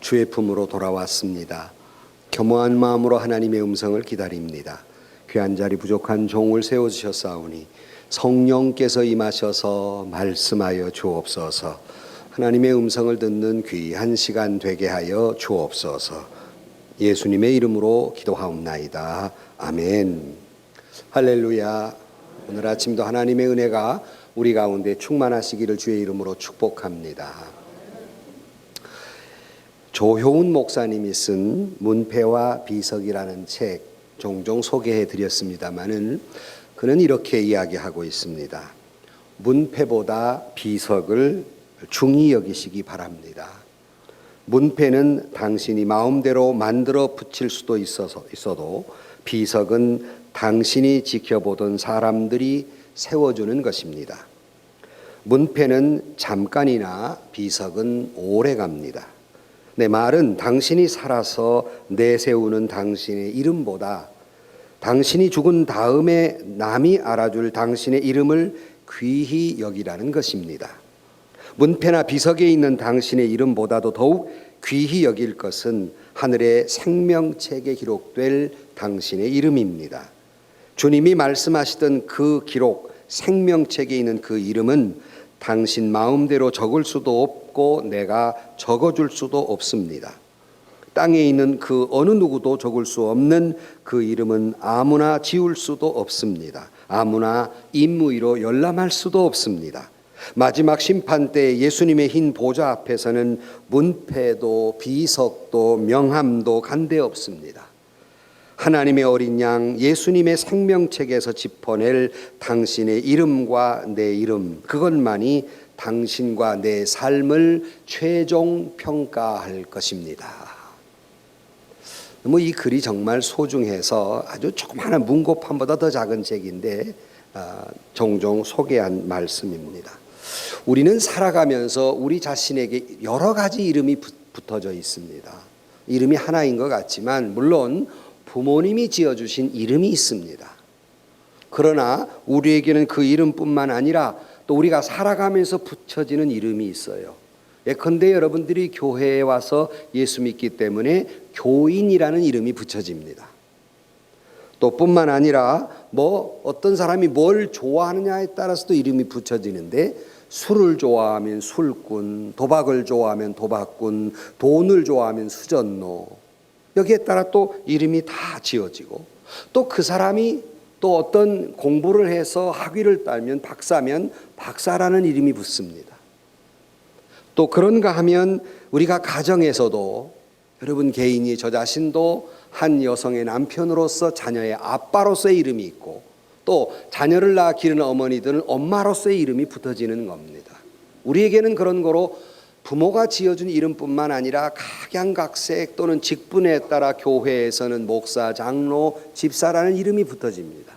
주의 품으로 돌아왔습니다. 겸허한 마음으로 하나님의 음성을 기다립니다. 귀한 자리 부족한 종을 세워주셨사오니 성령께서 임하셔서 말씀하여 주옵소서. 하나님의 음성을 듣는 귀한 시간 되게 하여 주옵소서. 예수님의 이름으로 기도하옵나이다. 아멘. 할렐루야. 오늘 아침도 하나님의 은혜가 우리 가운데 충만하시기를 주의 이름으로 축복합니다. 조효운 목사님이 쓴 문패와 비석이라는 책 종종 소개해 드렸습니다마는 그는 이렇게 이야기하고 있습니다. 문패보다 비석을 중히 여기시기 바랍니다. 문패는 당신이 마음대로 만들어 붙일 수도 있어도 비석은 당신이 지켜보던 사람들이 세워주는 것입니다. 문패는 잠깐이나 비석은 오래 갑니다. 내 말은 당신이 살아서 내세우는 당신의 이름보다 당신이 죽은 다음에 남이 알아줄 당신의 이름을 귀히 여기라는 것입니다. 문패나 비석에 있는 당신의 이름보다도 더욱 귀히 여길 것은 하늘의 생명책에 기록될 당신의 이름입니다. 주님이 말씀하시던 그 기록, 생명책에 있는 그 이름은 당신 마음대로 적을 수도 없고 내가 적어줄 수도 없습니다. 땅에 있는 그 어느 누구도 적을 수 없는 그 이름은 아무나 지울 수도 없습니다. 아무나 임의로 열람할 수도 없습니다. 마지막 심판 때 예수님의 흰 보좌 앞에서는 문패도 비석도 명함도 간대 없습니다. 하나님의 어린 양 예수님의 생명책에서 짚어낼 당신의 이름과 내 이름, 그것만이 당신과 내 삶을 최종 평가할 것입니다. 이 글이 정말 소중해서 아주 조그마한 문고판보다 더 작은 책인데 종종 소개한 말씀입니다. 우리는 살아가면서 우리 자신에게 여러 가지 이름이 붙어져 있습니다. 이름이 하나인 것 같지만 물론 부모님이 지어주신 이름이 있습니다. 그러나 우리에게는 그 이름뿐만 아니라 또 우리가 살아가면서 붙여지는 이름이 있어요. 예컨대 여러분들이 교회에 와서 예수 믿기 때문에 교인이라는 이름이 붙여집니다. 또 뿐만 아니라 어떤 사람이 뭘 좋아하느냐에 따라서도 이름이 붙여지는데 술을 좋아하면 술꾼, 도박을 좋아하면 도박꾼, 돈을 좋아하면 수전노, 여기에 따라 또 이름이 다 지어지고 또 그 사람이 또 어떤 공부를 해서 학위를 따면 박사면 박사라는 이름이 붙습니다. 또 그런가 하면 우리가 가정에서도 여러분 개인이 저 자신도 한 여성의 남편으로서 자녀의 아빠로서의 이름이 있고 또 자녀를 낳아 기르는 어머니들은 엄마로서의 이름이 붙어지는 겁니다. 우리에게는 그런 거로 부모가 지어준 이름뿐만 아니라 각양각색 또는 직분에 따라 교회에서는 목사, 장로, 집사라는 이름이 붙어집니다.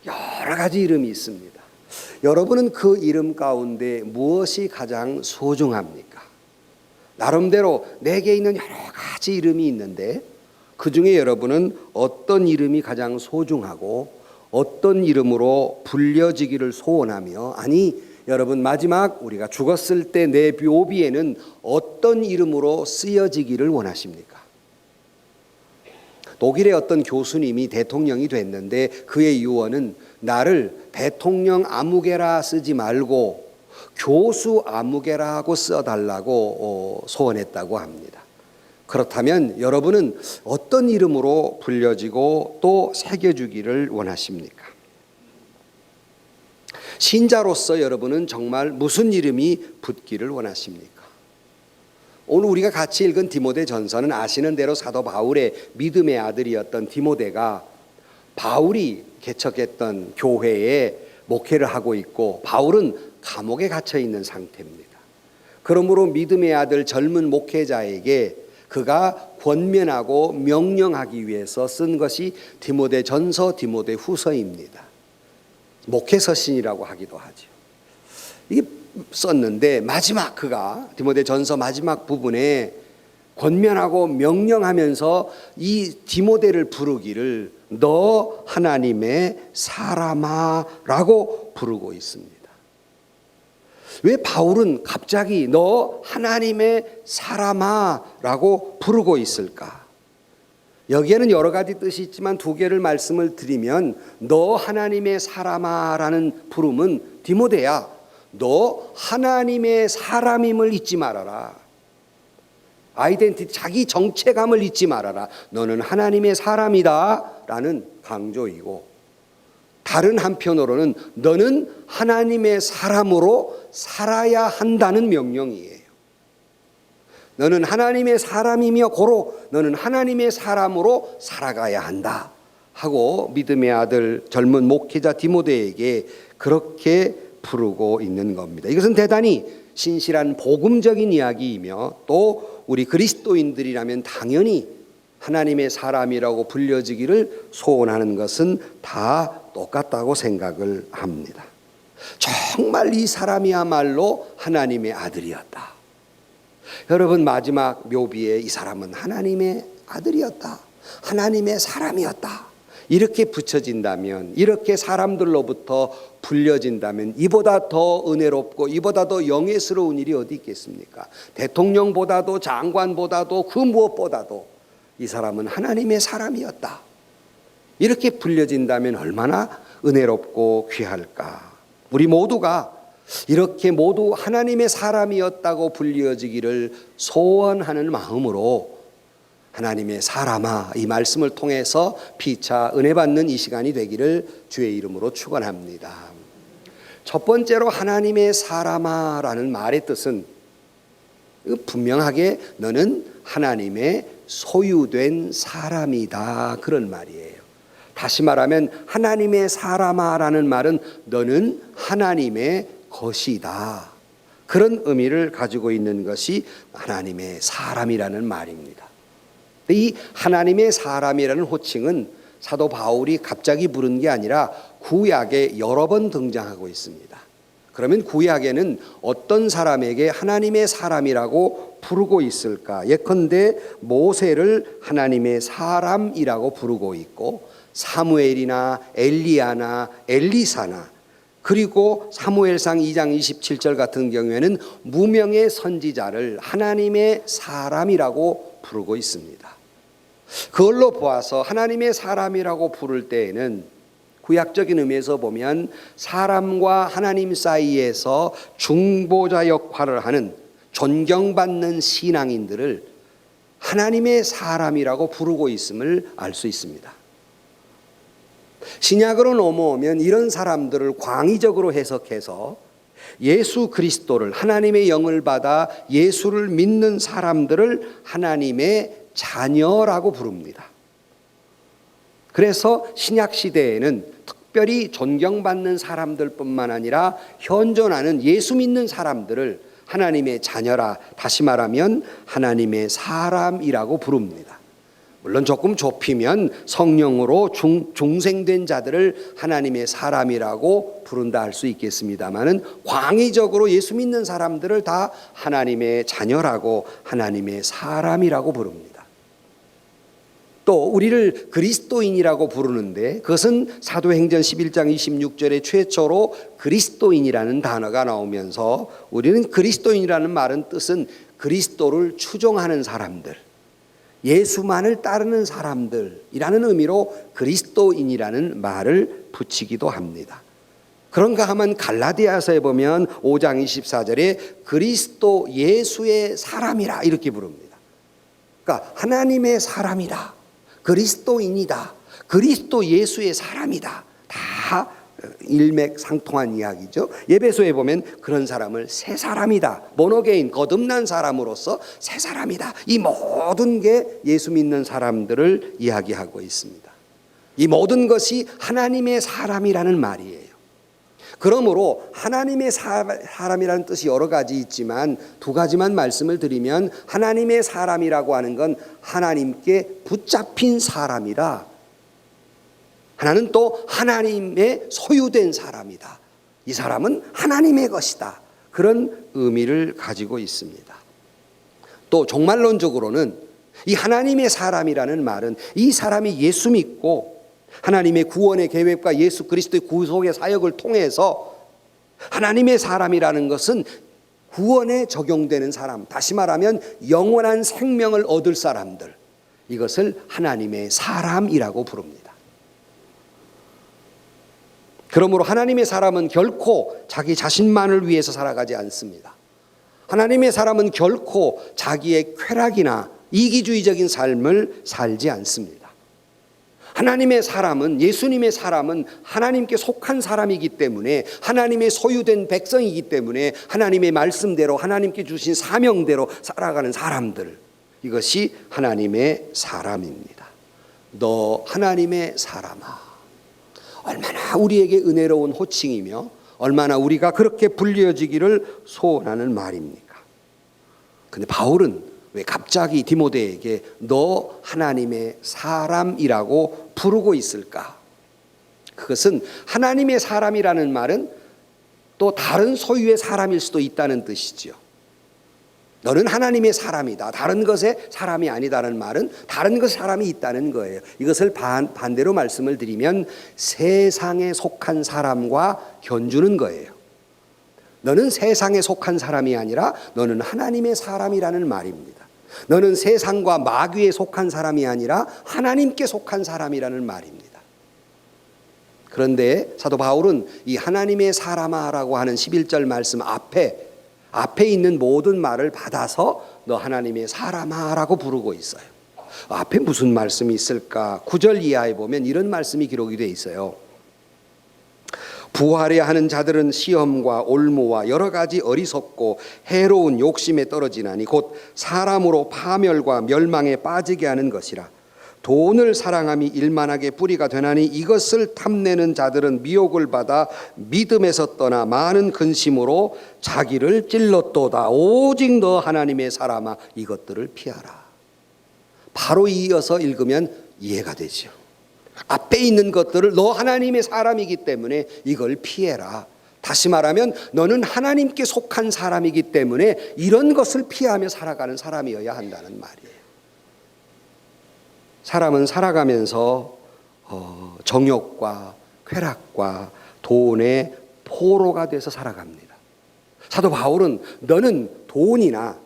여러 가지 이름이 있습니다. 여러분은 그 이름 가운데 무엇이 가장 소중합니까? 나름대로 내게 있는 여러 가지 이름이 있는데 그 중에 여러분은 어떤 이름이 가장 소중하고 어떤 이름으로 불려지기를 소원하며 여러분 마지막 우리가 죽었을 때 내 묘비에는 어떤 이름으로 쓰여지기를 원하십니까? 독일의 어떤 교수님이 대통령이 됐는데 그의 유언은 나를 대통령 아무개라 쓰지 말고 교수 아무개라 하고 써달라고 소원했다고 합니다. 그렇다면 여러분은 어떤 이름으로 불려지고 또 새겨주기를 원하십니까? 신자로서 여러분은 정말 무슨 이름이 붙기를 원하십니까? 오늘 우리가 같이 읽은 디모데 전서는 아시는 대로 사도 바울의 믿음의 아들이었던 디모데가 바울이 개척했던 교회에 목회를 하고 있고 바울은 감옥에 gat혀 있는 상태입니다. 그러므로 믿음의 아들 젊은 목회자에게 그가 권면하고 명령하기 위해서 쓴 것이 디모데 전서, 디모데 후서입니다. 목회서신이라고 하기도 하죠. 이게 썼는데 마지막 그가 디모데 전서 마지막 부분에 권면하고 명령하면서 이 디모데를 부르기를 너 하나님의 사람아 라고 부르고 있습니다. 왜 바울은 갑자기 너 하나님의 사람아 라고 부르고 있을까? 여기에는 여러 가지 뜻이 있지만 두 개를 말씀을 드리면, 너 하나님의 사람아 라는 부름은 디모데야, 너 하나님의 사람임을 잊지 말아라. 아이덴티티, 자기 정체감을 잊지 말아라. 너는 하나님의 사람이다 라는 강조이고, 다른 한편으로는 너는 하나님의 사람으로 살아야 한다는 명령이에요. 너는 하나님의 사람이며 고로 너는 하나님의 사람으로 살아가야 한다 하고 믿음의 아들 젊은 목회자 디모데에게 그렇게 부르고 있는 겁니다. 이것은 대단히 신실한 복음적인 이야기이며, 또 우리 그리스도인들이라면 당연히 하나님의 사람이라고 불려지기를 소원하는 것은 다 똑같다고 생각을 합니다. 정말 이 사람이야말로 하나님의 아들이었다. 여러분, 마지막 묘비에 이 사람은 하나님의 아들이었다, 하나님의 사람이었다, 이렇게 붙여진다면, 이렇게 사람들로부터 불려진다면 이보다 더 은혜롭고 이보다 더 영예스러운 일이 어디 있겠습니까? 대통령보다도 장관보다도 그 무엇보다도 이 사람은 하나님의 사람이었다, 이렇게 불려진다면 얼마나 은혜롭고 귀할까. 우리 모두가 이렇게 모두 하나님의 사람이었다고 불려지기를 소원하는 마음으로 하나님의 사람아, 이 말씀을 통해서 피차 은혜 받는 이 시간이 되기를 주의 이름으로 축원합니다. 첫 번째로 하나님의 사람아라는 말의 뜻은 분명하게 너는 하나님의 소유된 사람이다, 그런 말이에요. 다시 말하면 하나님의 사람아라는 말은 너는 하나님의 것이다, 그런 의미를 가지고 있는 것이 하나님의 사람이라는 말입니다. 이 하나님의 사람이라는 호칭은 사도 바울이 갑자기 부른 게 아니라 구약에 여러 번 등장하고 있습니다. 그러면 구약에는 어떤 사람에게 하나님의 사람이라고 부르고 있을까? 예컨대 모세를 하나님의 사람이라고 부르고 있고, 사무엘이나 엘리야나 엘리사나, 그리고 사무엘상 2장 27절 같은 경우에는 무명의 선지자를 하나님의 사람이라고 부르고 있습니다. 그걸로 보아서 하나님의 사람이라고 부를 때에는 구약적인 의미에서 보면 사람과 하나님 사이에서 중보자 역할을 하는 존경받는 신앙인들을 하나님의 사람이라고 부르고 있음을 알 수 있습니다. 신약으로 넘어오면 이런 사람들을 광의적으로 해석해서 예수 그리스도를, 하나님의 영을 받아 예수를 믿는 사람들을 하나님의 자녀라고 부릅니다. 그래서 신약 시대에는 특별히 존경받는 사람들뿐만 아니라 현존하는 예수 믿는 사람들을 하나님의 자녀라, 다시 말하면 하나님의 사람이라고 부릅니다. 물론 조금 좁히면 성령으로 중생된 자들을 하나님의 사람이라고 부른다 할 수 있겠습니다만은, 광의적으로 예수 믿는 사람들을 다 하나님의 자녀라고, 하나님의 사람이라고 부릅니다. 또 우리를 그리스도인이라고 부르는데, 그것은 사도행전 11장 26절에 최초로 그리스도인이라는 단어가 나오면서, 우리는 그리스도인이라는 말은 뜻은 그리스도를 추종하는 사람들, 예수만을 따르는 사람들이라는 의미로 그리스도인이라는 말을 붙이기도 합니다. 그런가 하면 갈라디아서에 보면 5장 24절에 그리스도 예수의 사람이라 이렇게 부릅니다. 그러니까 하나님의 사람이다, 그리스도인이다, 그리스도 예수의 사람이다, 다 일맥상통한 이야기죠. 에베소에 보면 그런 사람을 새 사람이다, 모노게인, 거듭난 사람으로서 새 사람이다, 이 모든 게 예수 믿는 사람들을 이야기하고 있습니다. 이 모든 것이 하나님의 사람이라는 말이에요. 그러므로 하나님의 사람이라는 뜻이 여러 가지 있지만 두 가지만 말씀을 드리면, 하나님의 사람이라고 하는 건 하나님께 붙잡힌 사람이다, 하나는 또 하나님의 소유된 사람이다, 이 사람은 하나님의 것이다, 그런 의미를 가지고 있습니다. 또 종말론적으로는 이 하나님의 사람이라는 말은 이 사람이 예수 믿고 하나님의 구원의 계획과 예수 그리스도의 구속의 사역을 통해서 하나님의 사람이라는 것은 구원에 적용되는 사람, 다시 말하면 영원한 생명을 얻을 사람들, 이것을 하나님의 사람이라고 부릅니다. 그러므로 하나님의 사람은 결코 자기 자신만을 위해서 살아가지 않습니다. 하나님의 사람은 결코 자기의 쾌락이나 이기주의적인 삶을 살지 않습니다. 하나님의 사람은, 예수님의 사람은 하나님께 속한 사람이기 때문에, 하나님의 소유된 백성이기 때문에 하나님의 말씀대로, 하나님께 주신 사명대로 살아가는 사람들, 이것이 하나님의 사람입니다. 너 하나님의 사람아. 얼마나 우리에게 은혜로운 호칭이며 얼마나 우리가 그렇게 불려지기를 소원하는 말입니까? 근데 바울은 왜 갑자기 디모데에게 너 하나님의 사람이라고 부르고 있을까? 그것은 하나님의 사람이라는 말은 또 다른 소유의 사람일 수도 있다는 뜻이죠. 너는 하나님의 사람이다, 다른 것의 사람이 아니다는 말은 다른 것의 사람이 있다는 거예요. 이것을 반대로 말씀을 드리면 세상에 속한 사람과 견주는 거예요. 너는 세상에 속한 사람이 아니라 너는 하나님의 사람이라는 말입니다. 너는 세상과 마귀에 속한 사람이 아니라 하나님께 속한 사람이라는 말입니다. 그런데 사도 바울은 이 하나님의 사람아라고 하는 11절 말씀 앞에 있는 모든 말을 받아서 너 하나님의 사람아라고 부르고 있어요. 앞에 무슨 말씀이 있을까? 9절 이하에 보면 이런 말씀이 기록이 되어 있어요. 부활해야 하는 자들은 시험과 올무와 여러 가지 어리석고 해로운 욕심에 떨어지나니 곧 사람으로 파멸과 멸망에 빠지게 하는 것이라. 돈을 사랑함이 일만하게 뿌리가 되나니 이것을 탐내는 자들은 미혹을 받아 믿음에서 떠나 많은 근심으로 자기를 찔렀도다. 오직 너 하나님의 사람아 이것들을 피하라. 바로 이어서 읽으면 이해가 되죠. 앞에 있는 것들을 너 하나님의 사람이기 때문에 이걸 피해라. 다시 말하면 너는 하나님께 속한 사람이기 때문에 이런 것을 피하며 살아가는 사람이어야 한다는 말이에요. 사람은 살아가면서 정욕과 쾌락과 돈의 포로가 돼서 살아갑니다. 사도 바울은 너는 돈이나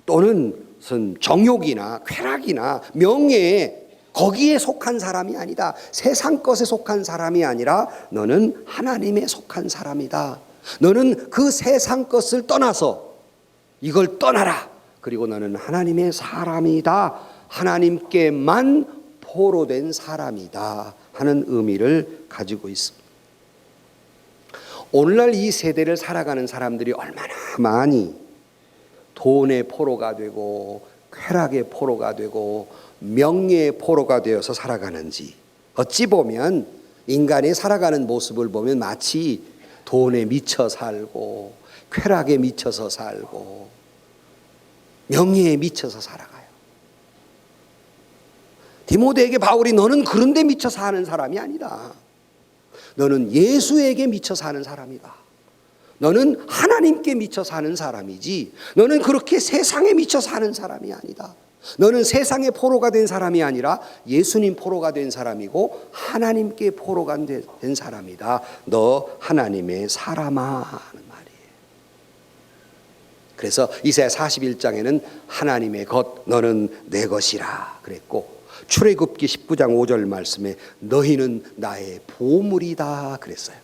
또는 무슨 정욕이나 쾌락이나 명예에 거기에 속한 사람이 아니다. 세상 것에 속한 사람이 아니라 너는 하나님에 속한 사람이다. 너는 그 세상 것을 떠나서 이걸 떠나라. 그리고 너는 하나님의 사람이다. 하나님께만 포로된 사람이다 하는 의미를 가지고 있습니다. 오늘날 이 세대를 살아가는 사람들이 얼마나 많이 돈의 포로가 되고 쾌락의 포로가 되고 명예의 포로가 되어서 살아가는지, 어찌 보면 인간이 살아가는 모습을 보면 마치 돈에 미쳐 살고 쾌락에 미쳐서 살고 명예에 미쳐서 살아가요. 디모데에게 바울이 너는 그런 데 미쳐 사는 사람이 아니다. 너는 예수에게 미쳐 사는 사람이다. 너는 하나님께 미쳐 사는 사람이지 너는 그렇게 세상에 미쳐 사는 사람이 아니다. 너는 세상의 포로가 된 사람이 아니라 예수님 포로가 된 사람이고 하나님께 포로가 된 사람이다. 너 하나님의 사람아 하는 말이에요. 그래서 이사야 41장에는 하나님의 것 너는 내 것이라 그랬고, 출애굽기 19장 5절 말씀에 너희는 나의 보물이다 그랬어요.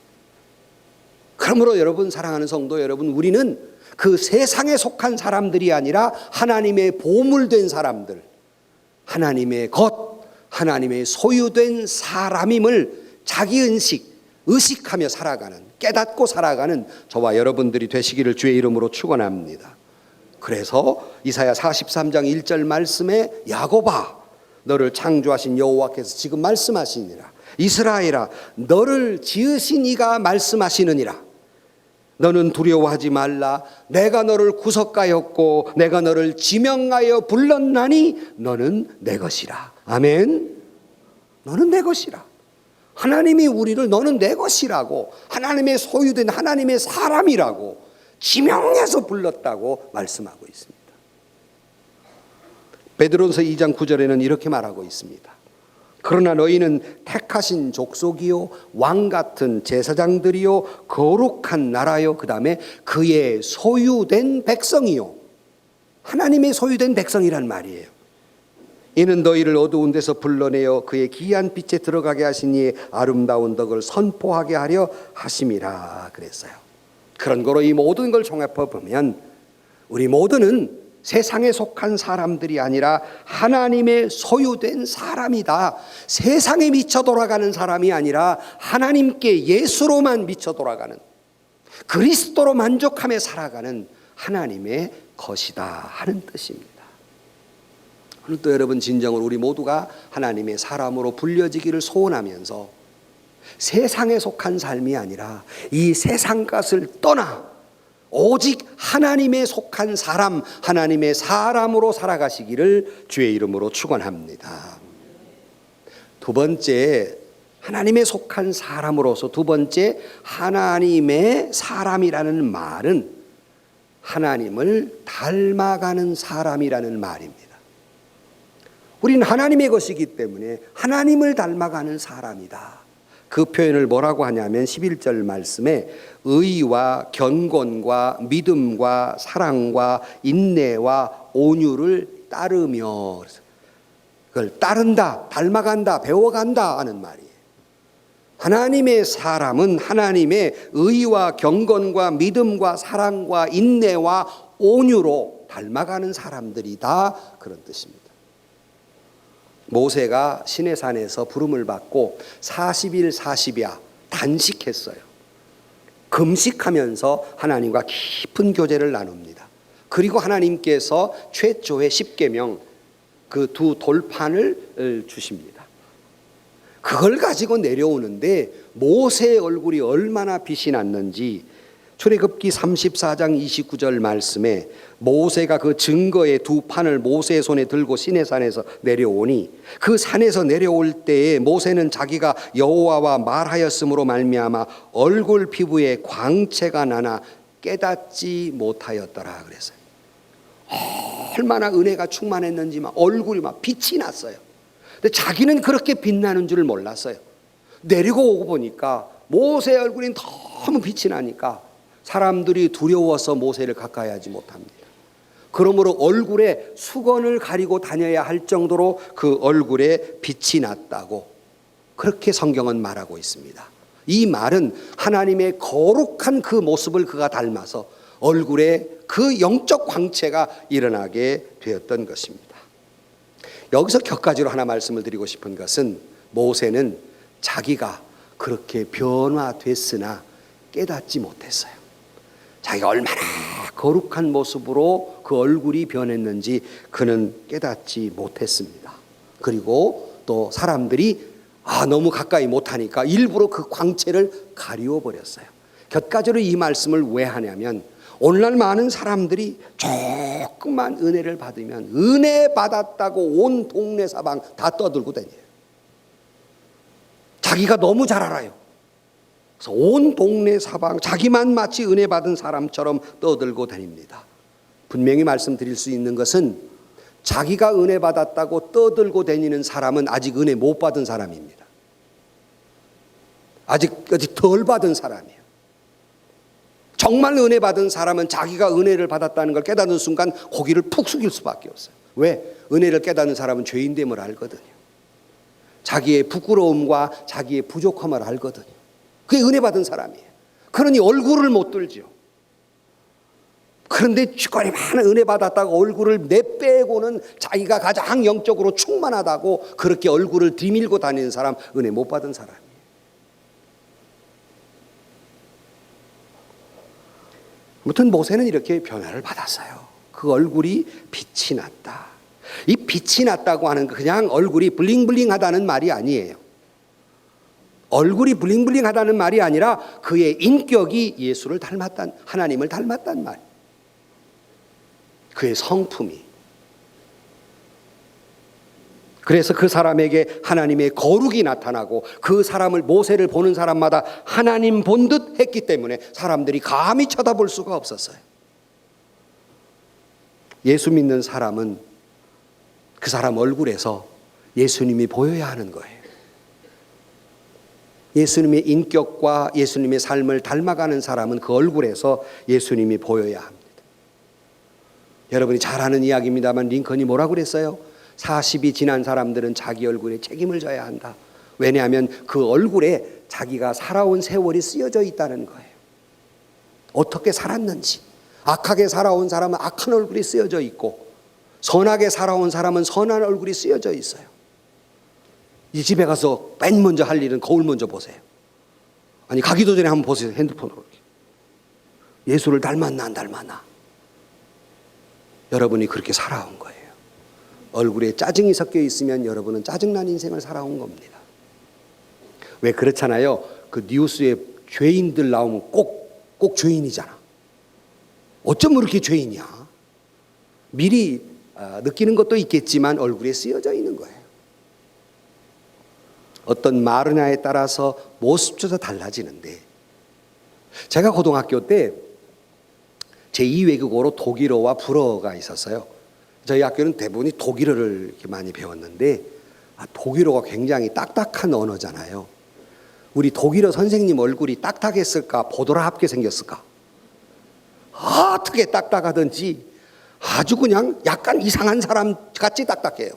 그러므로 여러분, 사랑하는 성도 여러분, 우리는 그 세상에 속한 사람들이 아니라 하나님의 보물된 사람들, 하나님의 것, 하나님의 소유된 사람임을 자기 의식하며 살아가는, 깨닫고 살아가는 저와 여러분들이 되시기를 주의 이름으로 축원합니다. 그래서 이사야 43장 1절 말씀에 야곱아 너를 창조하신 여호와께서 지금 말씀하시니라. 이스라엘아 너를 지으신 이가 말씀하시느니라. 너는 두려워하지 말라. 내가 너를 구속하였고 내가 너를 지명하여 불렀나니 너는 내 것이라. 아멘. 너는 내 것이라. 하나님이 우리를 너는 내 것이라고, 하나님의 소유된 하나님의 사람이라고 지명해서 불렀다고 말씀하고 있습니다. 베드로서 2장 9절에는 이렇게 말하고 있습니다. 그러나 너희는 택하신 족속이요 왕 같은 제사장들이요 거룩한 나라요, 그 다음에 그의 소유된 백성이요. 하나님의 소유된 백성이란 말이에요. 이는 너희를 어두운 데서 불러내어 그의 기이한 빛에 들어가게 하신 이의 아름다운 덕을 선포하게 하려 하심이라 그랬어요. 그런 거로 이 모든 걸 종합해 보면 우리 모두는 세상에 속한 사람들이 아니라 하나님의 소유된 사람이다. 세상에 미쳐 돌아가는 사람이 아니라 하나님께 예수로만 미쳐 돌아가는, 그리스도로 만족하며 살아가는 하나님의 것이다 하는 뜻입니다. 오늘도 여러분, 진정으로 우리 모두가 하나님의 사람으로 불려지기를 소원하면서 세상에 속한 삶이 아니라 이 세상 것을 떠나 오직 하나님에 속한 사람, 하나님의 사람으로 살아가시기를 주의 이름으로 축원합니다. 두 번째, 하나님에 속한 사람으로서 두 번째, 하나님의 사람이라는 말은 하나님을 닮아가는 사람이라는 말입니다. 우리는 하나님의 것이기 때문에 하나님을 닮아가는 사람이다. 그 표현을 뭐라고 하냐면 11절 말씀에 의와 경건과 믿음과 사랑과 인내와 온유를 따르며, 그걸 따른다, 닮아간다, 배워간다 하는 말이에요. 하나님의 사람은 하나님의 의와 경건과 믿음과 사랑과 인내와 온유로 닮아가는 사람들이다, 그런 뜻입니다. 모세가 시내산에서 부름을 받고 40일 40야 단식했어요. 금식하면서 하나님과 깊은 교제를 나눕니다. 그리고 하나님께서 최초의 십계명, 그 두 돌판을 주십니다. 그걸 가지고 내려오는데 모세의 얼굴이 얼마나 빛이 났는지 출애굽기 34장 29절 말씀에 모세가 그 증거의 두 판을 모세의 손에 들고 시내산에서 내려오니 그 산에서 내려올 때에 모세는 자기가 여호와와 말하였으므로 말미암아 얼굴 피부에 광채가 나나 깨닫지 못하였더라 그랬어요. 얼마나 은혜가 충만했는지 막 얼굴이 막 빛이 났어요. 근데 자기는 그렇게 빛나는 줄을 몰랐어요. 내리고 오고 보니까 모세의 얼굴이 너무 빛이 나니까 사람들이 두려워서 모세를 가까이 하지 못합니다. 그러므로 얼굴에 수건을 가리고 다녀야 할 정도로 그 얼굴에 빛이 났다고 그렇게 성경은 말하고 있습니다. 이 말은 하나님의 거룩한 그 모습을 그가 닮아서 얼굴에 그 영적 광채가 일어나게 되었던 것입니다. 여기서 격가지로 하나 말씀을 드리고 싶은 것은 모세는 자기가 그렇게 변화됐으나 깨닫지 못했어요. 자기가 얼마나 거룩한 모습으로 그 얼굴이 변했는지 그는 깨닫지 못했습니다. 그리고 또 사람들이 너무 가까이 못하니까 일부러 그 광채를 가리워 버렸어요. 곁가지로 이 말씀을 왜 하냐면 오늘날 많은 사람들이 조금만 은혜를 받으면 은혜 받았다고 온 동네 사방 다 떠들고 다녀요. 자기가 너무 잘 알아요. 그래서 온 동네 사방 자기만 마치 은혜 받은 사람처럼 떠들고 다닙니다. 분명히 말씀드릴 수 있는 것은 자기가 은혜 받았다고 떠들고 다니는 사람은 아직 은혜 못 받은 사람입니다. 아직 덜 받은 사람이에요. 정말 은혜 받은 사람은 자기가 은혜를 받았다는 걸 깨닫는 순간 고개를 푹 숙일 수밖에 없어요. 왜? 은혜를 깨닫는 사람은 죄인됨을 알거든요. 자기의 부끄러움과 자기의 부족함을 알거든요. 그게 은혜 받은 사람이에요. 그러니 얼굴을 못 들죠. 그런데 주권이 많은 은혜 받았다고 얼굴을 내빼고는 자기가 가장 영적으로 충만하다고 그렇게 얼굴을 뒤밀고 다니는 사람, 은혜 못 받은 사람이에요. 아무튼 모세는 이렇게 변화를 받았어요. 그 얼굴이 빛이 났다. 이 빛이 났다고 하는 거 그냥 얼굴이 블링블링하다는 말이 아니에요. 얼굴이 블링블링하다는 말이 아니라 그의 인격이 예수를 닮았다는, 하나님을 닮았다는 말. 그의 성품이. 그래서 그 사람에게 하나님의 거룩이 나타나고 그 사람을, 모세를 보는 사람마다 하나님 본 듯 했기 때문에 사람들이 감히 쳐다볼 수가 없었어요. 예수 믿는 사람은 그 사람 얼굴에서 예수님이 보여야 하는 거예요. 예수님의 인격과 예수님의 삶을 닮아가는 사람은 그 얼굴에서 예수님이 보여야 합니다. 여러분이 잘 아는 이야기입니다만 링컨이 뭐라고 그랬어요? 40이 지난 사람들은 자기 얼굴에 책임을 져야 한다. 왜냐하면 그 얼굴에 자기가 살아온 세월이 쓰여져 있다는 거예요. 어떻게 살았는지. 악하게 살아온 사람은 악한 얼굴이 쓰여져 있고, 선하게 살아온 사람은 선한 얼굴이 쓰여져 있어요. 이 집에 가서 맨 먼저 할 일은 거울 먼저 보세요. 아니, 가기도 전에 한번 보세요. 핸드폰으로. 예수를 닮았나 안 닮았나. 여러분이 그렇게 살아온 거예요. 얼굴에 짜증이 섞여 있으면 여러분은 짜증난 인생을 살아온 겁니다. 왜 그렇잖아요. 그 뉴스에 죄인들 나오면 꼭 죄인이잖아. 어쩜 그렇게 죄인이야? 미리 느끼는 것도 있겠지만 얼굴에 쓰여져 있는 거예요. 어떤 마르냐에 따라서 모습조차 달라지는데, 제가 고등학교 때 제2외국어로 독일어와 불어가 있었어요. 저희 학교는 대부분이 독일어를 이렇게 많이 배웠는데, 독일어가 굉장히 딱딱한 언어잖아요. 우리 독일어 선생님 얼굴이 딱딱했을까? 보드랍게 생겼을까? 어떻게 딱딱하든지 아주 그냥 약간 이상한 사람 같이 딱딱해요.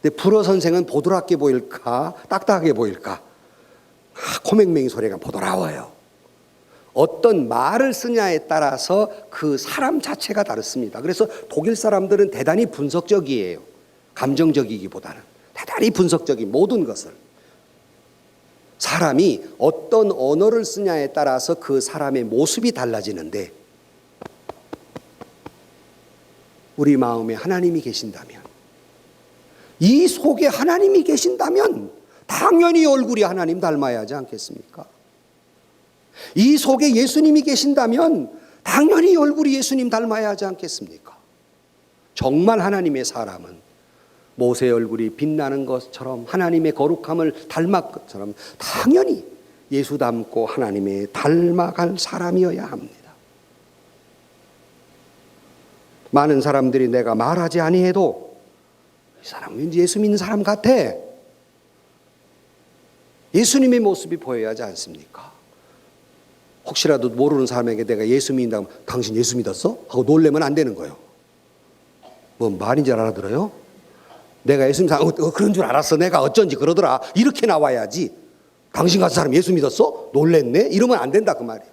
근데 불어 선생은 보드랍게 보일까? 딱딱하게 보일까? 코맹맹이 소리가 보드라워요. 어떤 말을 쓰냐에 따라서 그 사람 자체가 다릅니다. 그래서 독일 사람들은 대단히 분석적이에요. 감정적이기보다는 대단히 분석적인 모든 것을. 사람이 어떤 언어를 쓰냐에 따라서 그 사람의 모습이 달라지는데, 우리 마음에 하나님이 계신다면, 이 속에 하나님이 계신다면 당연히 얼굴이 하나님 닮아야 하지 않겠습니까? 이 속에 예수님이 계신다면 당연히 얼굴이 예수님 닮아야 하지 않겠습니까? 정말 하나님의 사람은 모세의 얼굴이 빛나는 것처럼 하나님의 거룩함을 닮은 것처럼 당연히 예수 닮고 하나님의 닮아갈 사람이어야 합니다. 많은 사람들이 내가 말하지 아니해도 이 사람은 왠지 예수 믿는 사람 같아. 예수님의 모습이 보여야 하지 않습니까? 혹시라도 모르는 사람에게 내가 예수 믿는다면 당신 예수 믿었어? 하고 놀래면 안 되는 거예요. 뭐 말인지 알아들어요? 내가 예수 믿는 사람 그런 줄 알았어. 내가 어쩐지 그러더라. 이렇게 나와야지. 당신 같은 사람 예수 믿었어? 놀랬네? 이러면 안 된다 그 말이에요.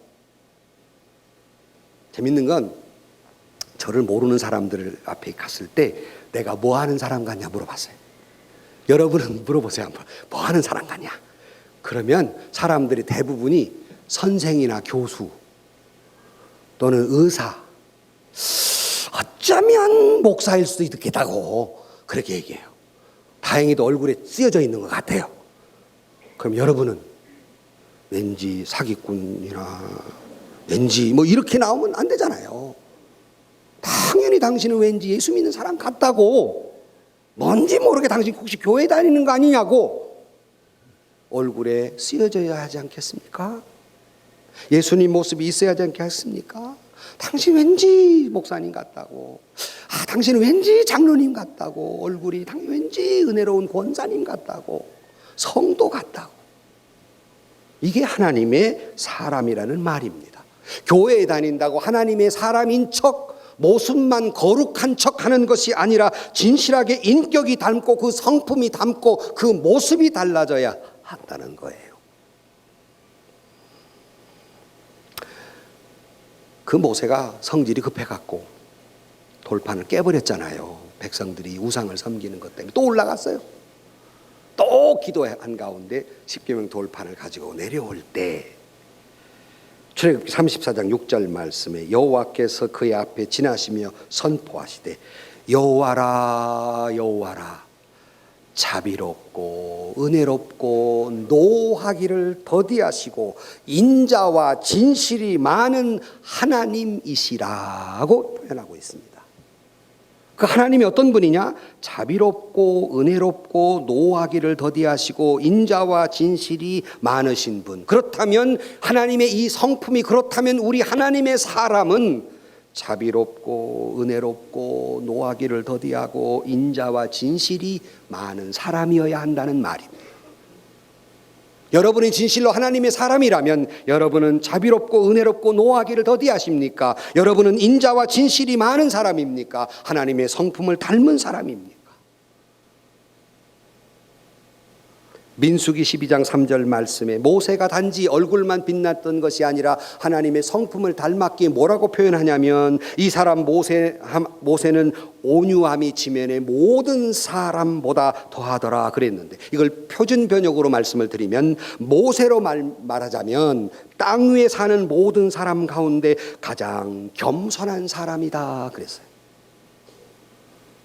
재밌는 건 저를 모르는 사람들 앞에 갔을 때 내가 뭐 하는 사람 같냐 물어봤어요. 여러분은 물어보세요. 한번. 뭐 하는 사람 같냐? 그러면 사람들이 대부분이 선생이나 교수 또는 의사, 어쩌면 목사일 수도 있겠다고 그렇게 얘기해요. 다행히도 얼굴에 쓰여져 있는 것 같아요. 그럼 여러분은 왠지 사기꾼이나 왠지 뭐 이렇게 나오면 안 되잖아요. 당연히 당신은 왠지 예수 믿는 사람 같다고, 뭔지 모르게 당신 혹시 교회 다니는 거 아니냐고 얼굴에 쓰여져야 하지 않겠습니까? 예수님 모습이 있어야 하지 않겠습니까? 당신 왠지 목사님 같다고, 당신은 왠지 장로님 같다고, 얼굴이 왠지 은혜로운 권사님 같다고, 성도 같다고. 이게 하나님의 사람이라는 말입니다. 교회에 다닌다고 하나님의 사람인 척, 모습만 거룩한 척 하는 것이 아니라 진실하게 인격이 닮고 그 성품이 닮고 그 모습이 달라져야 한다는 거예요. 그 모세가 성질이 급해갖고 돌판을 깨버렸잖아요. 백성들이 우상을 섬기는 것 때문에 또 올라갔어요. 또 기도한 가운데 십계명 돌판을 가지고 내려올 때 출애굽기 34장 6절 말씀에 여호와께서 그의 앞에 지나시며 선포하시되 여호와라 여호와라 자비롭고 은혜롭고 노하기를 더디하시고 인자와 진실이 많은 하나님이시라고 표현하고 있습니다. 그 하나님이 어떤 분이냐? 자비롭고 은혜롭고 노하기를 더디하시고 인자와 진실이 많으신 분. 그렇다면 하나님의 이 성품이 그렇다면 우리 하나님의 사람은 자비롭고 은혜롭고 노하기를 더디하고 인자와 진실이 많은 사람이어야 한다는 말입니다. 여러분이 진실로 하나님의 사람이라면 여러분은 자비롭고 은혜롭고 노하기를 더디하십니까? 여러분은 인자와 진실이 많은 사람입니까? 하나님의 성품을 닮은 사람입니까? 민수기 12장 3절 말씀에 모세가 단지 얼굴만 빛났던 것이 아니라 하나님의 성품을 닮았기에 뭐라고 표현하냐면 이 사람 모세는 온유함이 지면의 모든 사람보다 더하더라 그랬는데, 이걸 표준 번역으로 말씀을 드리면 모세로 말하자면 땅 위에 사는 모든 사람 가운데 가장 겸손한 사람이다 그랬어요.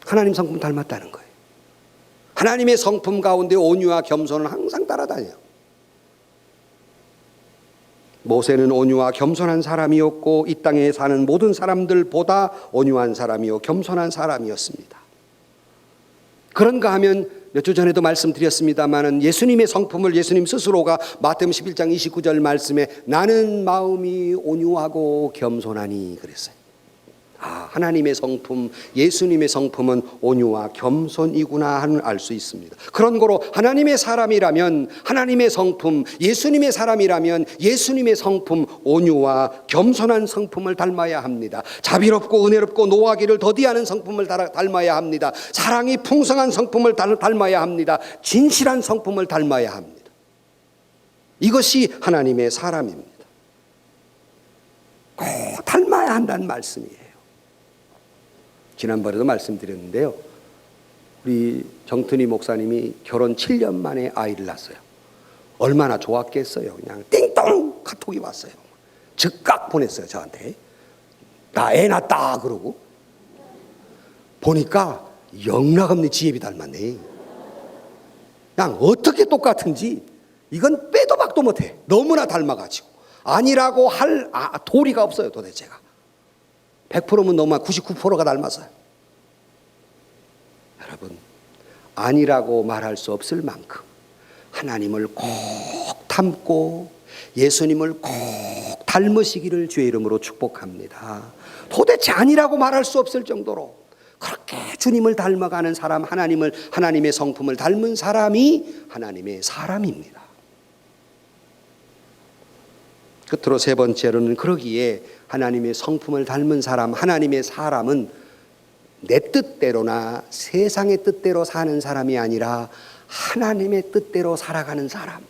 하나님 성품 닮았다는 거예요. 하나님의 성품 가운데 온유와 겸손은 항상 따라다녀요. 모세는 온유와 겸손한 사람이었고 이 땅에 사는 모든 사람들보다 온유한 사람이요 겸손한 사람이었습니다. 그런가 하면 몇 주 전에도 말씀드렸습니다마는 예수님의 성품을 예수님 스스로가 마태복음 11장 29절 말씀에 나는 마음이 온유하고 겸손하니 그랬어요. 하나님의 성품, 예수님의 성품은 온유와 겸손이구나 하는 알 수 있습니다. 그런 거로 하나님의 사람이라면 하나님의 성품, 예수님의 사람이라면 예수님의 성품, 온유와 겸손한 성품을 닮아야 합니다. 자비롭고 은혜롭고 노하기를 더디하는 성품을 닮아야 합니다. 사랑이 풍성한 성품을 닮아야 합니다. 진실한 성품을 닮아야 합니다. 이것이 하나님의 사람입니다. 꼭 닮아야 한다는 말씀이에요. 지난번에도 말씀드렸는데요, 우리 정튼이 목사님이 결혼 7년 만에 아이를 낳았어요. 얼마나 좋았겠어요. 그냥 띵동 카톡이 왔어요. 즉각 보냈어요 저한테. 나 애 낳았다 그러고. 보니까 영락없는 지혜비 닮았네. 그냥 어떻게 똑같은지 이건 빼도 박도 못해. 너무나 닮아가지고 아니라고 할 도리가 없어요 도대체가. 100%면 너무 99%가 닮았어요. 여러분, 아니라고 말할 수 없을 만큼 하나님을 꼭 닮고 예수님을 꼭 닮으시기를 주의 이름으로 축복합니다. 도대체 아니라고 말할 수 없을 정도로 그렇게 주님을 닮아가는 사람, 하나님의 성품을 닮은 사람이 하나님의 사람입니다. 끝으로 세 번째로는 그러기에 하나님의 성품을 닮은 사람, 하나님의 사람은 내 뜻대로나 세상의 뜻대로 사는 사람이 아니라 하나님의 뜻대로 살아가는 사람.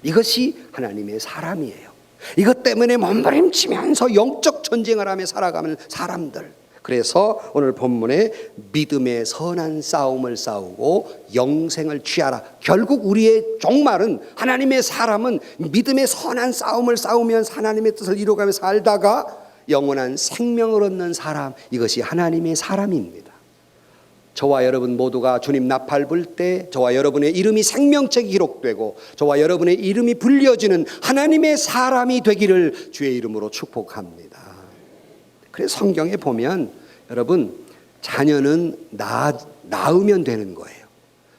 이것이 하나님의 사람이에요. 이것 때문에 몸부림치면서 영적 전쟁을 하며 살아가는 사람들. 그래서 오늘 본문에 믿음의 선한 싸움을 싸우고 영생을 취하라. 결국 우리의 종말은, 하나님의 사람은 믿음의 선한 싸움을 싸우면서 하나님의 뜻을 이루어가며 살다가 영원한 생명을 얻는 사람, 이것이 하나님의 사람입니다. 저와 여러분 모두가 주님 나팔 불 때 저와 여러분의 이름이 생명책에 기록되고 저와 여러분의 이름이 불려지는 하나님의 사람이 되기를 주의 이름으로 축복합니다. 그래서 성경에 보면 여러분, 자녀는 낳으면 되는 거예요.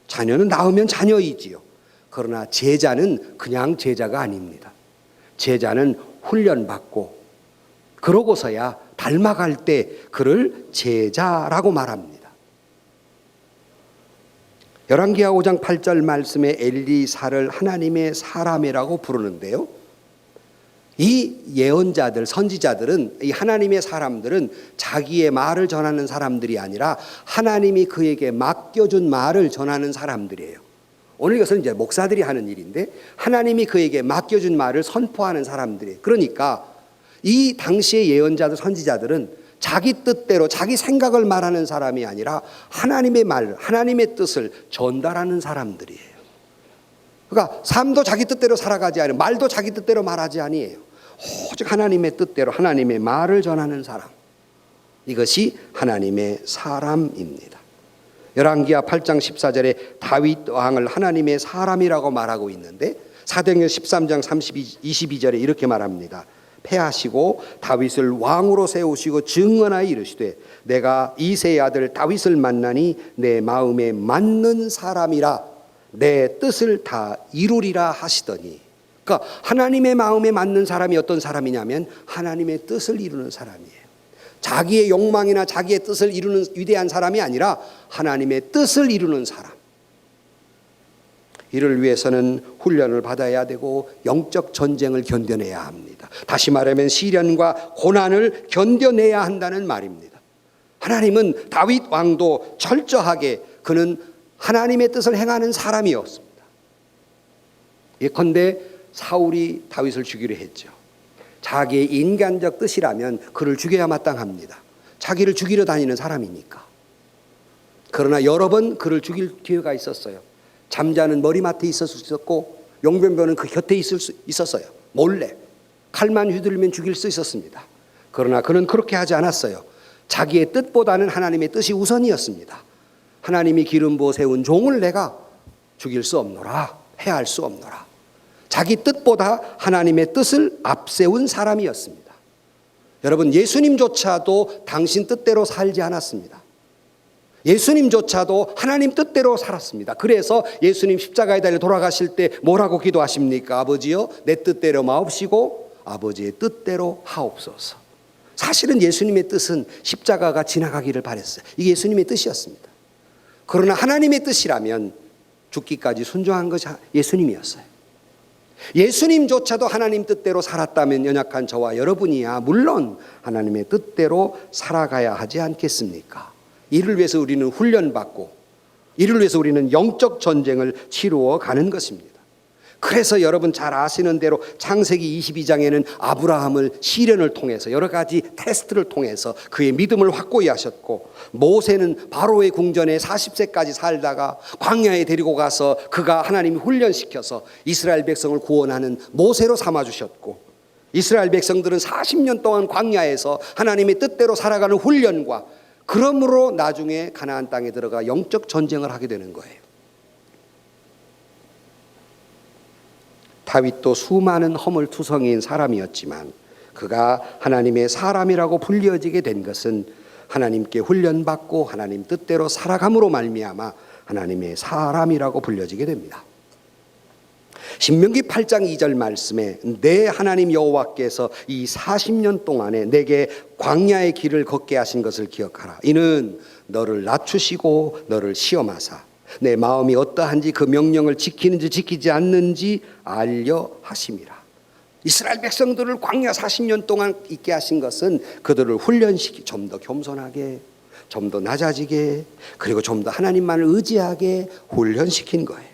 자녀는 낳으면 자녀이지요. 그러나 제자는 그냥 제자가 아닙니다. 제자는 훈련받고 그러고서야 닮아갈 때 그를 제자라고 말합니다. 열왕기하 5장 8절 말씀에 엘리사를 하나님의 사람이라고 부르는데요, 이 예언자들, 선지자들은, 이 하나님의 사람들은 자기의 말을 전하는 사람들이 아니라 하나님이 그에게 맡겨준 말을 전하는 사람들이에요. 오늘 이것은 이제 목사들이 하는 일인데 하나님이 그에게 맡겨준 말을 선포하는 사람들이에요. 그러니까 이 당시의 예언자들, 선지자들은 자기 뜻대로 자기 생각을 말하는 사람이 아니라 하나님의 말, 하나님의 뜻을 전달하는 사람들이에요. 그러니까 삶도 자기 뜻대로 살아가지 아니에요. 말도 자기 뜻대로 말하지 아니에요. 오직 하나님의 뜻대로 하나님의 말을 전하는 사람, 이것이 하나님의 사람입니다. 열왕기하 8장 14절에 다윗 왕을 하나님의 사람이라고 말하고 있는데 사도행전 13장 22절에 이렇게 말합니다. 패하시고 다윗을 왕으로 세우시고 증언하여 이르시되 내가 이새의 아들 다윗을 만나니 내 마음에 맞는 사람이라 내 뜻을 다 이루리라 하시더니, 그러니까 하나님의 마음에 맞는 사람이 어떤 사람이냐면 하나님의 뜻을 이루는 사람이에요. 자기의 욕망이나 자기의 뜻을 이루는 위대한 사람이 아니라 하나님의 뜻을 이루는 사람. 이를 위해서는 훈련을 받아야 되고 영적 전쟁을 견뎌내야 합니다. 다시 말하면 시련과 고난을 견뎌내야 한다는 말입니다. 하나님은 다윗 왕도 철저하게 그는 하나님의 뜻을 행하는 사람이었습니다. 예컨대 사울이 다윗을 죽이려 했죠. 자기의 인간적 뜻이라면 그를 죽여야 마땅합니다. 자기를 죽이려 다니는 사람이니까. 그러나 여러 번 그를 죽일 기회가 있었어요. 잠자는 머리맡에 있을 수 있었고 용변변은 그 곁에 있을 수 있었어요. 몰래 칼만 휘둘리면 죽일 수 있었습니다. 그러나 그는 그렇게 하지 않았어요. 자기의 뜻보다는 하나님의 뜻이 우선이었습니다. 하나님이 기름 부어 세운 종을 내가 죽일 수 없노라, 해할 수 없노라. 자기 뜻보다 하나님의 뜻을 앞세운 사람이었습니다. 여러분, 예수님조차도 당신 뜻대로 살지 않았습니다. 예수님조차도 하나님 뜻대로 살았습니다. 그래서 예수님 십자가에 달려 돌아가실 때 뭐라고 기도하십니까? 아버지여, 내 뜻대로 마옵시고 아버지의 뜻대로 하옵소서. 사실은 예수님의 뜻은 십자가가 지나가기를 바랬어요. 이게 예수님의 뜻이었습니다. 그러나 하나님의 뜻이라면 죽기까지 순종한 것이 예수님이었어요. 예수님조차도 하나님 뜻대로 살았다면 연약한 저와 여러분이야 물론 하나님의 뜻대로 살아가야 하지 않겠습니까? 이를 위해서 우리는 훈련받고 이를 위해서 우리는 영적 전쟁을 치루어 가는 것입니다. 그래서 여러분 잘 아시는 대로 창세기 22장에는 아브라함을 시련을 통해서 여러 가지 테스트를 통해서 그의 믿음을 확고히 하셨고, 모세는 바로의 궁전에 40세까지 살다가 광야에 데리고 가서 그가 하나님이 훈련시켜서 이스라엘 백성을 구원하는 모세로 삼아주셨고, 이스라엘 백성들은 40년 동안 광야에서 하나님의 뜻대로 살아가는 훈련과 그러므로 나중에 가나안 땅에 들어가 영적 전쟁을 하게 되는 거예요. 다윗도 수많은 허물투성이인 사람이었지만 그가 하나님의 사람이라고 불려지게 된 것은 하나님께 훈련받고 하나님 뜻대로 살아감으로 말미암아 하나님의 사람이라고 불려지게 됩니다. 신명기 8장 2절 말씀에 내 하나님 여호와께서 이 40년 동안에 내게 광야의 길을 걷게 하신 것을 기억하라. 이는 너를 낮추시고 너를 시험하사 내 마음이 어떠한지 그 명령을 지키는지 지키지 않는지 알려 하심이라. 이스라엘 백성들을 광야 40년 동안 있게 하신 것은 그들을 훈련시키 좀 더 겸손하게, 좀 더 낮아지게, 그리고 좀 더 하나님만을 의지하게 훈련시킨 거예요.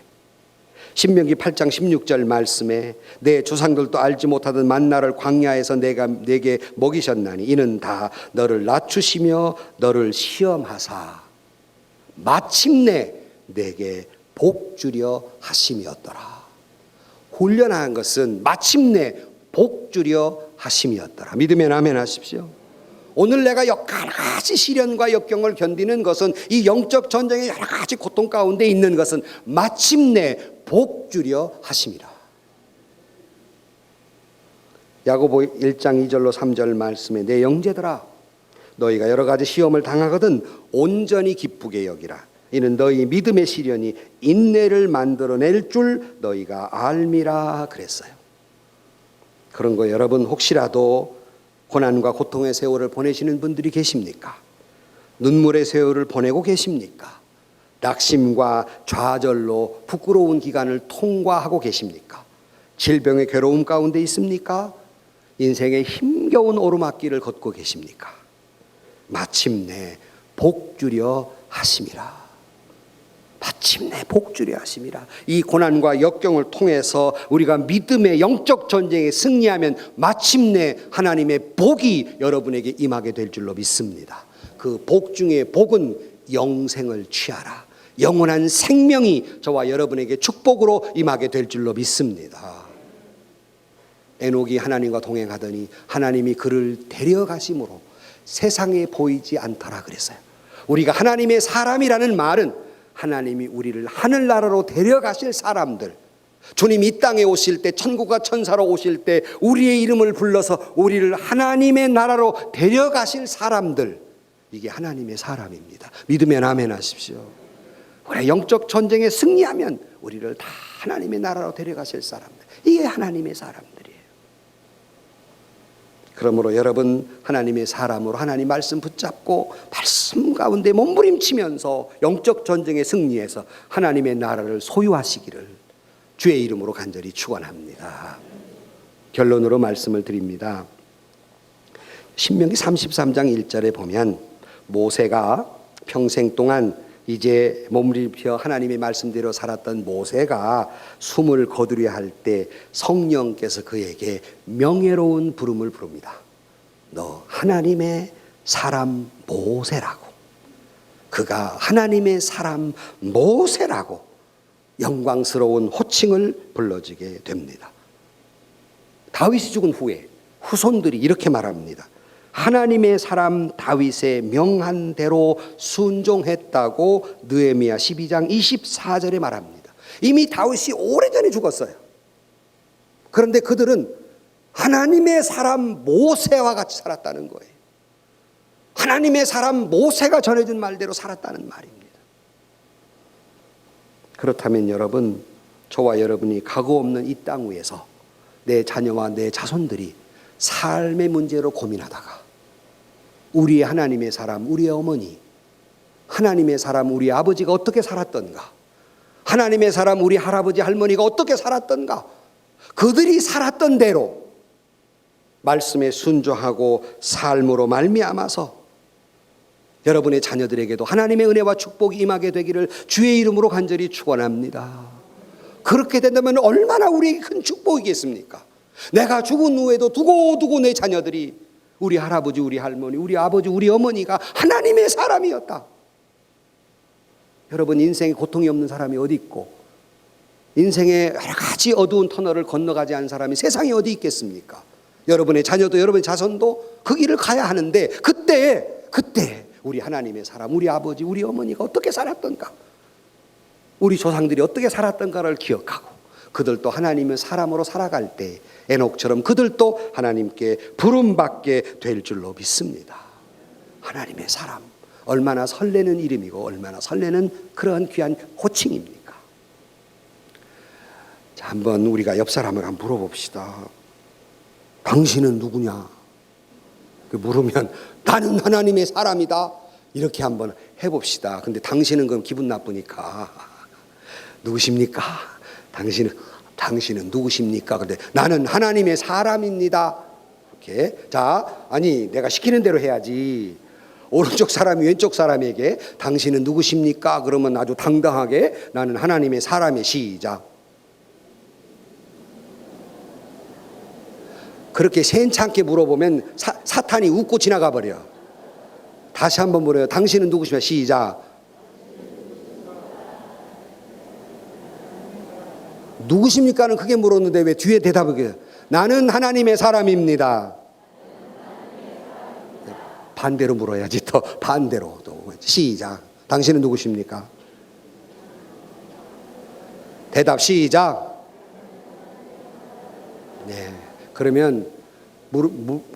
신명기 8장 16절 말씀에 내 조상들도 알지 못하던 만나를 광야에서 내게 먹이셨나니 이는 다 너를 낮추시며 너를 시험하사 마침내 내게 복 주려 하심이었더라. 훈련한 것은 마침내 복 주려 하심이었더라. 믿으면 아멘 하십시오. 오늘 내가 여러 가지 시련과 역경을 견디는 것은 이 영적 전쟁의 여러 가지 고통 가운데 있는 것은 마침내 복 주려 하심이라. 야고보 1장 2절로 3절 말씀에 내 형제들아 너희가 여러 가지 시험을 당하거든 온전히 기쁘게 여기라. 이는 너희 믿음의 시련이 인내를 만들어낼 줄 너희가 알미라 그랬어요. 그런 거 여러분 혹시라도 고난과 고통의 세월을 보내시는 분들이 계십니까? 눈물의 세월을 보내고 계십니까? 낙심과 좌절로 부끄러운 기간을 통과하고 계십니까? 질병의 괴로움 가운데 있습니까? 인생의 힘겨운 오르막길을 걷고 계십니까? 마침내 복 주려 하심이라. 마침내 복 주려 하심이라. 이 고난과 역경을 통해서 우리가 믿음의 영적 전쟁에 승리하면 마침내 하나님의 복이 여러분에게 임하게 될 줄로 믿습니다. 그 복 중에 복은 영생을 취하라. 영원한 생명이 저와 여러분에게 축복으로 임하게 될 줄로 믿습니다. 에녹이 하나님과 동행하더니 하나님이 그를 데려가심으로 세상에 보이지 않더라 그랬어요. 우리가 하나님의 사람이라는 말은 하나님이 우리를 하늘나라로 데려가실 사람들, 주님이 이 땅에 오실 때 천국과 천사로 오실 때 우리의 이름을 불러서 우리를 하나님의 나라로 데려가실 사람들, 이게 하나님의 사람입니다. 믿으면 아멘 하십시오. 우리가 영적 전쟁에 승리하면 우리를 다 하나님의 나라로 데려가실 사람들, 이게 하나님의 사람들이에요. 그러므로 여러분 하나님의 사람으로 하나님 말씀 붙잡고 말씀 가운데 몸부림치면서 영적 전쟁에 승리해서 하나님의 나라를 소유하시기를 주의 이름으로 간절히 축원합니다. 결론으로 말씀을 드립니다. 신명기 33장 1절에 보면 모세가 평생 동안 이제 몸부림쳐 하나님의 말씀대로 살았던 모세가 숨을 거두려 할 때 성령께서 그에게 명예로운 부름을 부릅니다. 너 하나님의 사람 모세라고. 그가 하나님의 사람 모세라고 영광스러운 호칭을 불러주게 됩니다. 다윗이 죽은 후에 후손들이 이렇게 말합니다. 하나님의 사람 다윗의 명한 대로 순종했다고 느헤미야 12장 24절에 말합니다. 이미 다윗이 오래전에 죽었어요. 그런데 그들은 하나님의 사람 모세와 같이 살았다는 거예요. 하나님의 사람 모세가 전해준 말대로 살았다는 말입니다. 그렇다면 여러분, 저와 여러분이 각오 없는 이 땅 위에서 내 자녀와 내 자손들이 삶의 문제로 고민하다가 우리의 하나님의 사람, 우리의 어머니, 하나님의 사람, 우리 아버지가 어떻게 살았던가, 하나님의 사람, 우리 할아버지, 할머니가 어떻게 살았던가, 그들이 살았던 대로 말씀에 순종하고 삶으로 말미암아서 여러분의 자녀들에게도 하나님의 은혜와 축복이 임하게 되기를 주의 이름으로 간절히 축원합니다. 그렇게 된다면 얼마나 우리에게 큰 축복이겠습니까? 내가 죽은 후에도 두고두고 내 자녀들이 우리 할아버지, 우리 할머니, 우리 아버지, 우리 어머니가 하나님의 사람이었다. 여러분, 인생에 고통이 없는 사람이 어디 있고 인생의 여러 가지 어두운 터널을 건너가지 않은 사람이 세상에 어디 있겠습니까? 여러분의 자녀도 여러분의 자손도 그 길을 가야 하는데 그때 우리 하나님의 사람, 우리 아버지, 우리 어머니가 어떻게 살았던가, 우리 조상들이 어떻게 살았던가를 기억하고 그들도 하나님의 사람으로 살아갈 때 에녹처럼 그들도 하나님께 부름받게 될 줄로 믿습니다. 하나님의 사람, 얼마나 설레는 이름이고 얼마나 설레는 그러한 귀한 호칭입니까? 자, 한번 우리가 옆 사람을 한번 물어봅시다. 당신은 누구냐? 물으면 나는 하나님의 사람이다. 이렇게 한번 해봅시다. 근데 당신은 그럼 기분 나쁘니까 누구십니까? 당신은 누구십니까? 근데 나는 하나님의 사람입니다. 이렇게. 자, 아니 내가 시키는 대로 해야지. 오른쪽 사람이 왼쪽 사람에게 당신은 누구십니까? 그러면 아주 당당하게 나는 하나님의 사람의 시작. 그렇게 세찬게 물어보면 사탄이 웃고 지나가 버려. 다시 한번 물어요. 당신은 누구십니까? 시작. 누구십니까는 크게 물었는데 왜 뒤에 대답을 나는 하나님의 사람입니다. 반대로 물어야지. 더 반대로. 시작. 당신은 누구십니까? 대답 시작. 네. 그러면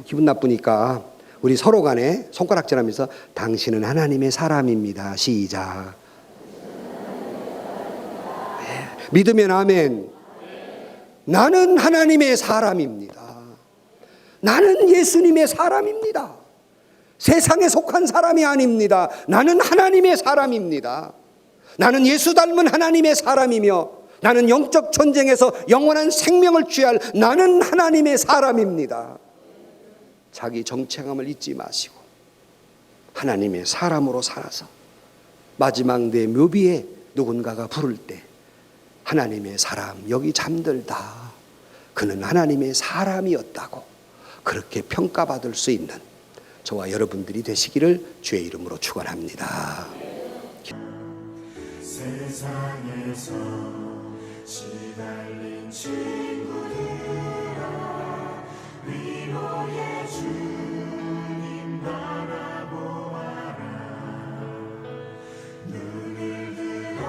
기분 나쁘니까 우리 서로 간에 손가락질하면서 당신은 하나님의 사람입니다. 시작. 네. 믿으면 아멘. 나는 하나님의 사람입니다. 나는 예수님의 사람입니다. 세상에 속한 사람이 아닙니다. 나는 하나님의 사람입니다. 나는 예수 닮은 하나님의 사람이며 나는 영적 전쟁에서 영원한 생명을 취할 나는 하나님의 사람입니다. 자기 정체감을 잊지 마시고 하나님의 사람으로 살아서 마지막 내 묘비에 누군가가 부를 때 하나님의 사람 여기 잠들다. 그는 하나님의 사람이었다고 그렇게 평가받을 수 있는 저와 여러분들이 되시기를 주의 이름으로 축원합니다. 세상에서 시달린 친구들아 위로의 주님 바라보아라. 눈을 들어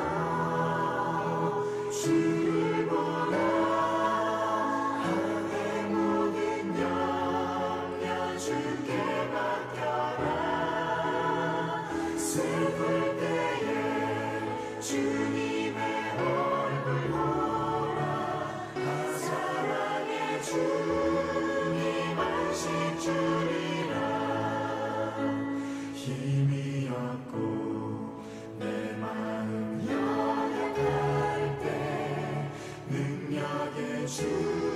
주를 보라. 하늘의 모든 영역 주께 맡겨라. 슬플 때에 주님의 얼굴 보라. 주